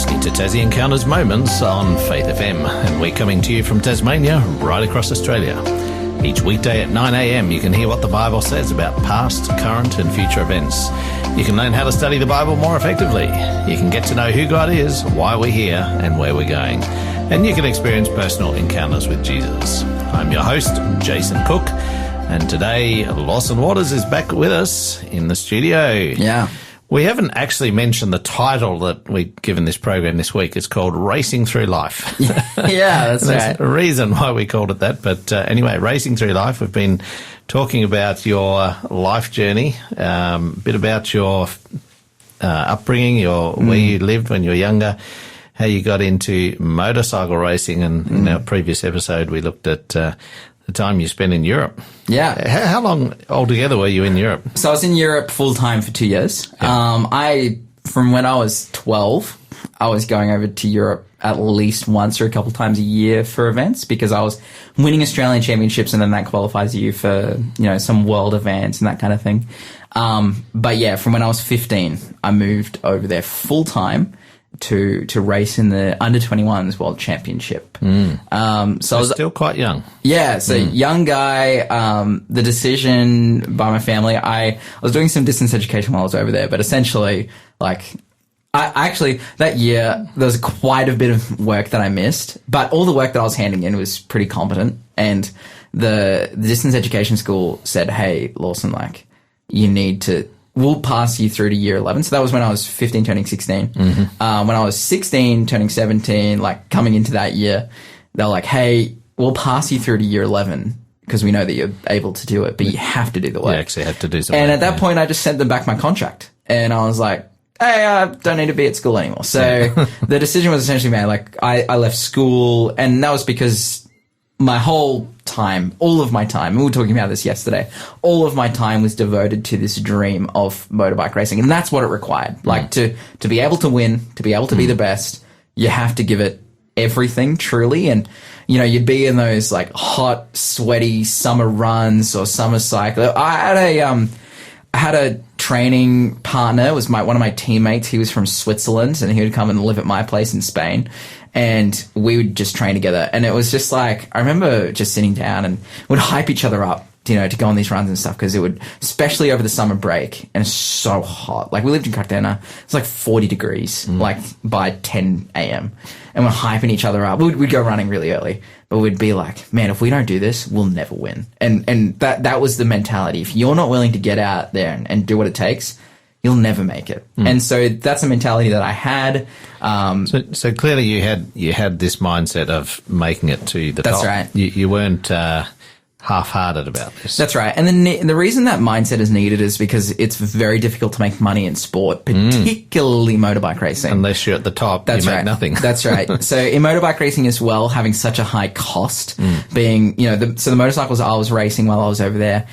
listening to Tassie Encounters Moments on Faith FM, and we're coming to you from Tasmania, right across Australia. Each weekday at 9 a.m. you can hear what the Bible says about past, current and future events. You can learn how to study the Bible more effectively. You can get to know who God is, why we're here and where we're going. And you can experience personal encounters with Jesus. I'm your host, Jason Cook, and today Lawson Waters is back with us in the studio. Yeah. We haven't actually mentioned the title that we've given this program this week. It's called Racing Through Life. Yeah, that's right. There's a reason why we called it that. But anyway, Racing Through Life, we've been talking about your life journey, a bit about your upbringing, where you lived when you were younger, how you got into motorcycle racing. And in our previous episode, we looked at the time you spent in Europe. Yeah. How long altogether were you in Europe? So I was in Europe full time for 2 years. Yeah. From when I was 12, I was going over to Europe at least once or a couple times a year for events because I was winning Australian championships, and then that qualifies you for, some world events and that kind of thing. But yeah, from when I was 15, I moved over there full time to race in the under-21s World Championship. So I was still quite young. Yeah, so young guy. The decision by my family, I was doing some distance education while I was over there, but essentially, I actually, that year, there was quite a bit of work that I missed, but all the work that I was handing in was pretty competent, and the distance education school said, hey, Lawson, you need to... we'll pass you through to year 11. So that was when I was 15 turning 16. When I was 16 turning 17, coming into that year, they're like, hey, we'll pass you through to year 11 because we know that you're able to do it, but you have to do the work. You actually have to do something. And at that point, I just sent them back my contract. And I was like, hey, I don't need to be at school anymore. So the decision was essentially made. I left school, and that was because my whole time, all of my time, we were talking about this yesterday, all of my time was devoted to this dream of motorbike racing. And that's what it required. To be able to win, to be able to be the best, you have to give it everything, truly. And, you'd be in those hot, sweaty summer runs or summer cycle. I had a training partner. It was one of my teammates. He was from Switzerland, and he would come and live at my place in Spain. And we would just train together. And it was just I remember just sitting down and would hype each other up, to go on these runs and stuff, because it would, especially over the summer break, and it's so hot. We lived in Cartagena. It's 40 degrees, by 10 a.m. And we're hyping each other up. We'd go running really early, but we'd be like, man, if we don't do this, we'll never win. And that was the mentality. If you're not willing to get out there and do what it takes, you'll never make it. And so that's a mentality that I had. So clearly you had this mindset of making it to the top. That's right. You weren't half-hearted about this. That's right. And the reason that mindset is needed is because it's very difficult to make money in sport, particularly motorbike racing. Unless you're at the top, you make nothing. That's right. So in motorbike racing as well, having such a high cost, being, so the motorcycles I was racing while I was over there,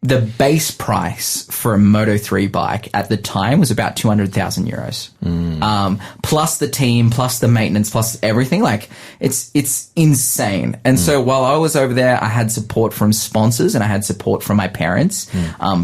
the base price for a Moto3 bike at the time was about 200,000 euros. Plus the team, plus the maintenance, plus everything. It's insane. And so while I was over there, I had support from sponsors and I had support from my parents,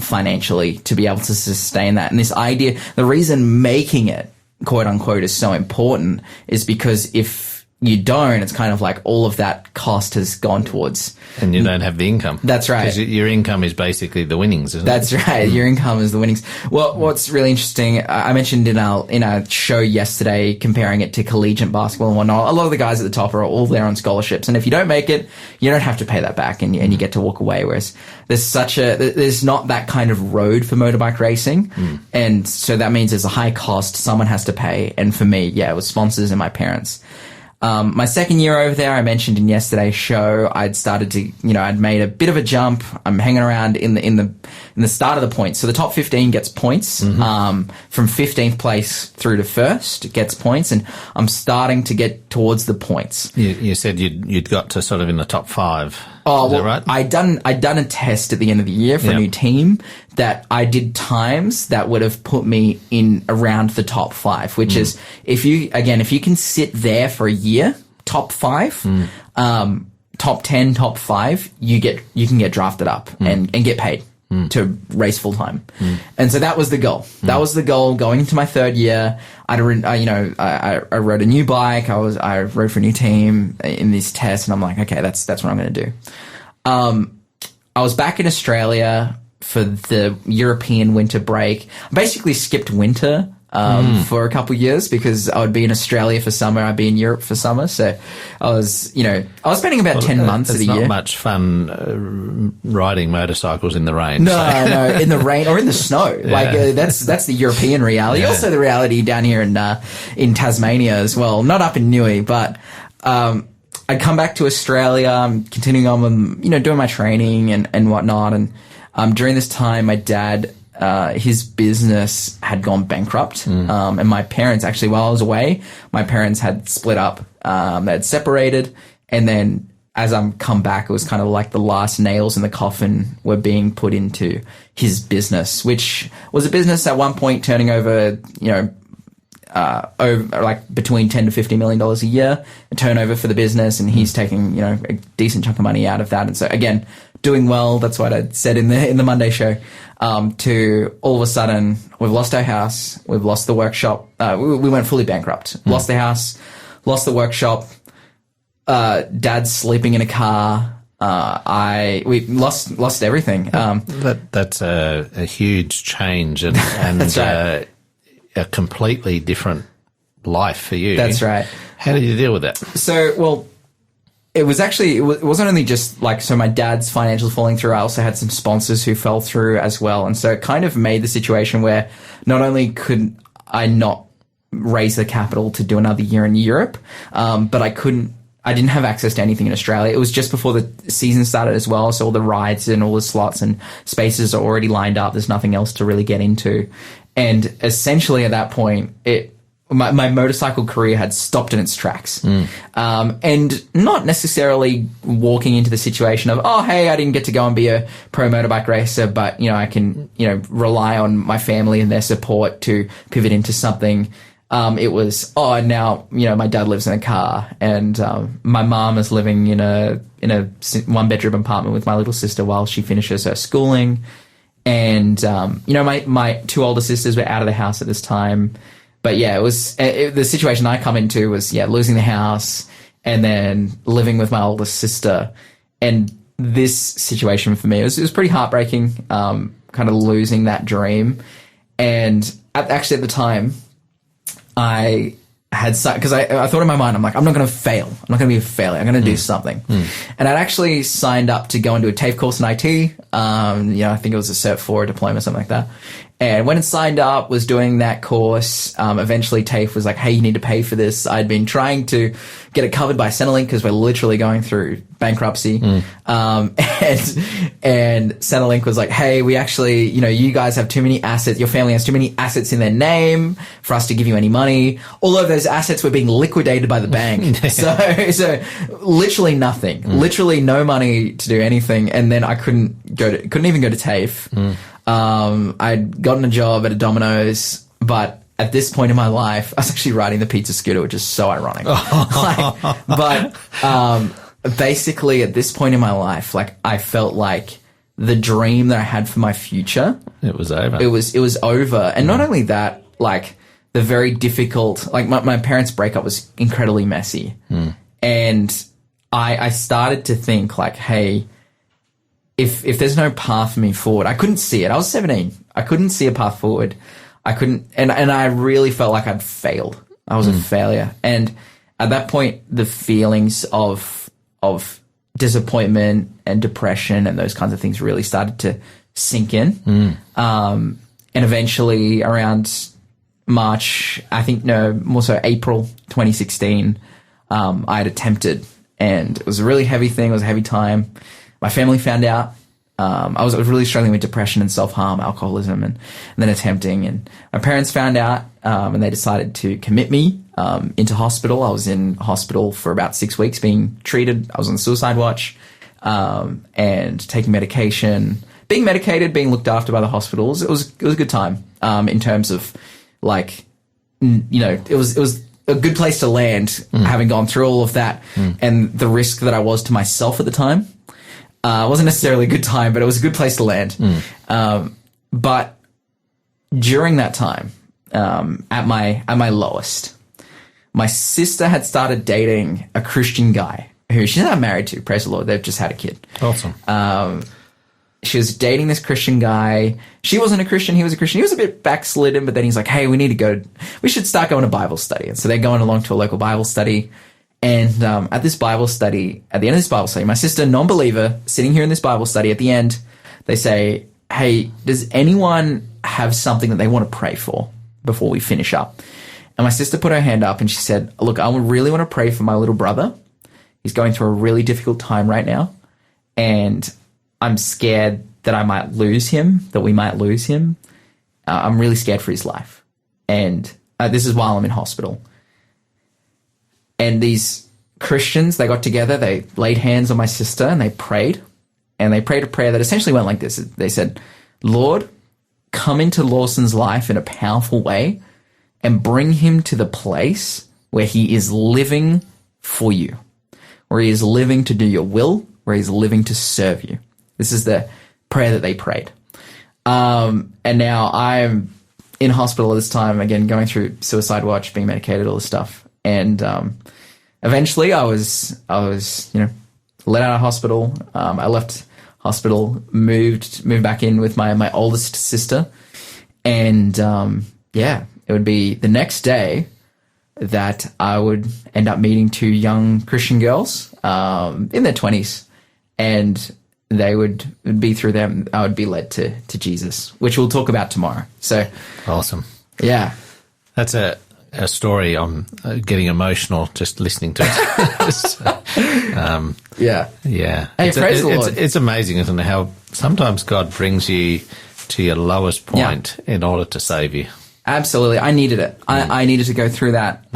financially, to be able to sustain that. And this idea, the reason making it, quote unquote, is so important is because if you don't, it's kind of all of that cost has gone towards... And you don't have the income. That's right. Because your income is basically the winnings, isn't it? That's right. Your income is the winnings. Well, what's really interesting, I mentioned in our show yesterday, comparing it to collegiate basketball and whatnot, a lot of the guys at the top are all there on scholarships. And if you don't make it, you don't have to pay that back and you get to walk away. Whereas there's not that kind of road for motorbike racing. And so that means there's a high cost. Someone has to pay. And for me, it was sponsors and my parents. My second year over there, I mentioned in yesterday's show, I'd started to, I'd made a bit of a jump. I'm hanging around in the start of the points. So the top 15 gets points. From 15th place through to first, it gets points, and I'm starting to get towards the points. You said you'd got to sort of in the top 5. Oh, is that right? I'd done a test at the end of the year for a new team that I did times that would have put me in around the top 5, which is if you can sit there for a year, top 5, top 10, top 5, you can get drafted up and get paid. to race full time. And so that was the goal. That was the goal going into my third year. I rode a new bike. I rode for a new team in this test, and I'm like, okay, that's what I'm going to do. I was back in Australia for the European winter break. I basically skipped winter for a couple of years because I would be in Australia for summer, I'd be in Europe for summer. So I was spending about 10 months of the year. It's not much fun riding motorcycles in the rain. No, in the rain or in the snow. Yeah. That's the European reality. Yeah. Also the reality down here in Tasmania as well. Not up in Newey, but I'd come back to Australia. I'm continuing on with, doing my training and whatnot. And during this time, my dad, his business had gone bankrupt. And my parents, actually, while I was away, my parents had split up. They had separated. And then as I'm come back, it was kind of like the last nails in the coffin were being put into his business, which was a business at one point turning over, over like between $10 to $50 million a year, a turnover for the business. And he's taking, a decent chunk of money out of that. And so again, doing well. That's what I said in the Monday show. To all of a sudden, we've lost our house. We've lost the workshop. We went fully bankrupt. Lost the house, lost the workshop. Dad's sleeping in a car. We lost everything. That's a huge change and that's right. A completely different life for you. That's right. How did you deal with that? So, well, it wasn't only just so my dad's financials falling through. I also had some sponsors who fell through as well. And so it kind of made the situation where not only could I not raise the capital to do another year in Europe, but I didn't have access to anything in Australia. It was just before the season started as well. So all the rides and all the slots and spaces are already lined up. There's nothing else to really get into. And essentially at that point, my motorcycle career had stopped in its tracks. And not necessarily walking into the situation of, oh, hey, I didn't get to go and be a pro motorbike racer, but, I can, rely on my family and their support to pivot into something. It was, now, my dad lives in a car and, my mom is living in a 1-bedroom apartment with my little sister while she finishes her schooling. And, my 2 older sisters were out of the house at this time. But yeah, the situation I come into was, losing the house and then living with my older sister. And this situation for me, it was pretty heartbreaking, kind of losing that dream. And actually at the time, I had, because I thought in my mind, I'm like, I'm not going to fail. I'm not going to be a failure. I'm going to do something. And I'd actually signed up to go and do a TAFE course in IT. I think it was a Cert 4 diploma, something like that. And when it signed up, was doing that course. Eventually TAFE was like, hey, you need to pay for this. I'd been trying to get it covered by Centrelink because we're literally going through bankruptcy. And Centrelink was like, hey, we actually, you guys have too many assets. Your family has too many assets in their name for us to give you any money. All of those assets were being liquidated by the bank. So literally nothing, literally no money to do anything. And then I couldn't even go to TAFE. I'd gotten a job at a Domino's, but at this point in my life, I was actually riding the pizza scooter, which is so ironic. Basically at this point in my life, I felt like the dream that I had for my future, it was over. It was over. And not only that, the very difficult, my parents' breakup was incredibly messy. And I started to think hey, if there's no path for me forward, I couldn't see it. I was 17. I couldn't see a path forward. I couldn't, and I really felt like I'd failed. I was a failure. And at that point, the feelings of disappointment and depression and those kinds of things really started to sink in. And eventually around March, I think, no, more so April 2016, I had attempted, and it was a really heavy thing. It was a heavy time. My family found out. I was really struggling with depression and self-harm, alcoholism, and then attempting. And my parents found out, and they decided to commit me into hospital. I was in hospital for about 6 weeks being treated. I was on suicide watch and taking medication, being medicated, being looked after by the hospitals. It was a good time in terms of it was a good place to land, having gone through all of that and the risk that I was to myself at the time. It wasn't necessarily a good time, but it was a good place to land. But during that time, at my lowest, my sister had started dating a Christian guy who she's not married to. Praise the Lord. They've just had a kid. Awesome. She was dating this Christian guy. She wasn't a Christian. He was a Christian. He was a bit backslidden, but then he's like, hey, we should start going to Bible study. And so they're going along to a local Bible study. And at this Bible study, at the end of this Bible study, my sister, non-believer, sitting here in this Bible study, at the end, they say, hey, does anyone have something that they want to pray for before we finish up? And my sister put her hand up and she said, look, I really want to pray for my little brother. He's going through a really difficult time right now. And I'm scared that I might lose him, that we might lose him. I'm really scared for his life. And this is while I'm in hospital. And these Christians, they got together, they laid hands on my sister and they prayed. And they prayed a prayer that essentially went like this. They said, Lord, come into Lawson's life in a powerful way and bring him to the place where he is living for you, where he is living to do your will, where he's living to serve you. This is the prayer that they prayed. And now I'm in hospital at this time, again, going through suicide watch, being medicated, all this stuff. And eventually I was let out of hospital. I left hospital, moved back in with my oldest sister. And it would be the next day that I would end up meeting two young Christian girls in their 20s. And they would be through them, I would be led to Jesus, which we'll talk about tomorrow. So awesome. Yeah. That's a story. I'm getting emotional just listening to it. Yeah. Hey, praise the Lord. It's amazing, isn't it, how sometimes God brings you to your lowest point in order to save you. Absolutely. I needed it. I needed to go through that.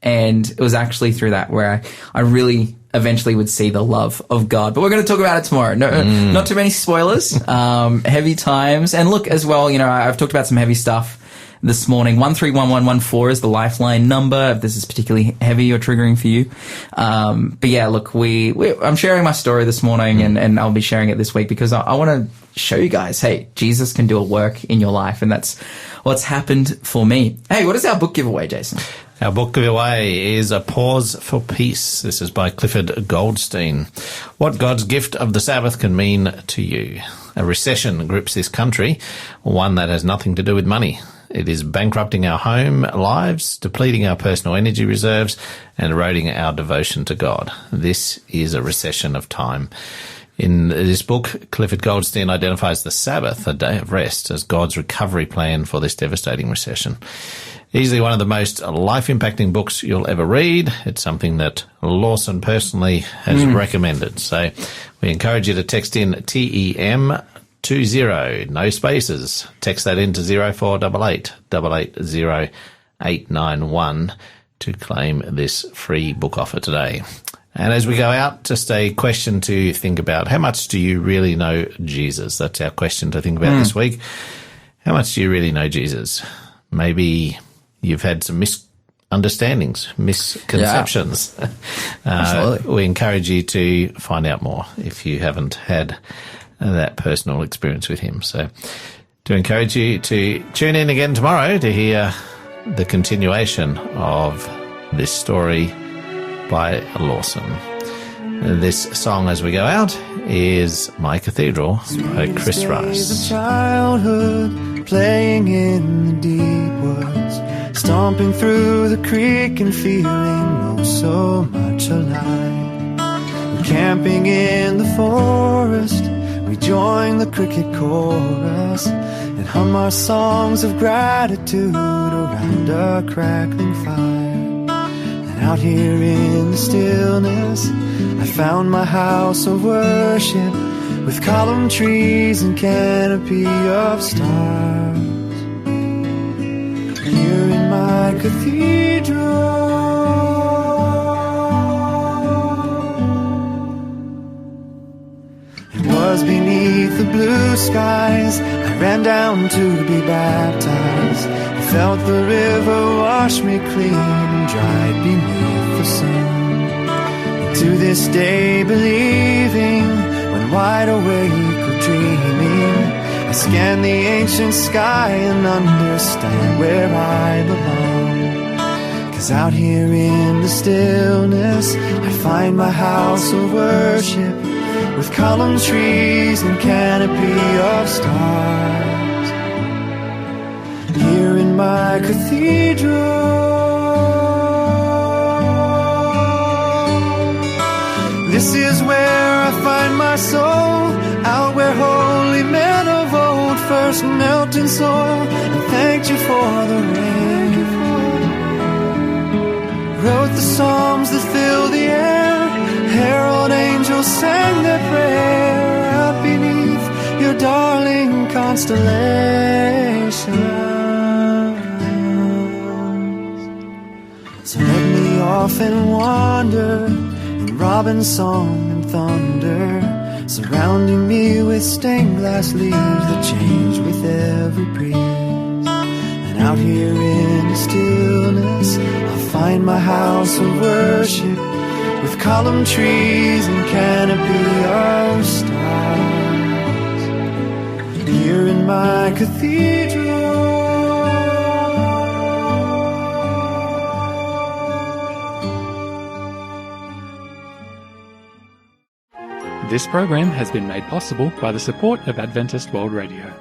And it was actually through that where I really eventually would see the love of God. But we're going to talk about it tomorrow. No, not too many spoilers. Heavy times. And look, as well, I've talked about some heavy stuff this morning. 131114 is the Lifeline number if this is particularly heavy or triggering for you. But yeah, look, I'm sharing my story this morning and I'll be sharing it this week because I want to show you guys, hey, Jesus can do a work in your life. And that's what's happened for me. Hey, what is our book giveaway, Jason? Our book giveaway is A Pause for Peace. This is by Clifford Goldstein. What God's gift of the Sabbath can mean to you. A recession grips this country, one that has nothing to do with money. It is bankrupting our home lives, depleting our personal energy reserves, and eroding our devotion to God. This is a recession of time. In this book, Clifford Goldstein identifies the Sabbath, a day of rest, as God's recovery plan for this devastating recession. Easily one of the most life-impacting books you'll ever read. It's something that Lawson personally has recommended. So we encourage you to text in TEM20, no spaces. Text that into 0488 880 891 to claim this free book offer today. And as we go out, just a question to think about. How much do you really know Jesus? That's our question to think about this week. How much do you really know Jesus? Maybe you've had some misunderstandings, misconceptions. We encourage you to find out more if you haven't had that personal experience with him. So to encourage you to tune in again tomorrow to hear the continuation of this story by Lawson. This song as we go out is My Cathedral by Chris Rice. Childhood playing in the deep woods, stomping through the creek and feeling oh so much alive. We're camping in the forest, we join the cricket chorus and hum our songs of gratitude around a crackling fire. And out here in the stillness, I found my house of worship with column trees and canopy of stars. Here in my cathedral, it was beneath the blue skies I ran down to be baptized. I felt the river wash me clean and dried beneath the sun. And to this day believing, when I'm wide awake or dreaming, I scan the ancient sky and understand where I belong. 'Cause out here in the stillness, I find my house of worship, with column trees and canopy of stars. Here in my cathedral, this is where I find my soul, out where holy men of old first knelt in soil and thanked you for the rain. Wrote the psalms that fill the air, herald angels sang their prayer out beneath your darling constellations. So let me off and wander in robin song and thunder, surrounding me with stained glass leaves that change with every breeze. And out here in the stillness, I'll find my house of worship, with column trees and canopy of stars. Here in my cathedral, This program has been made possible by the support of Adventist World Radio.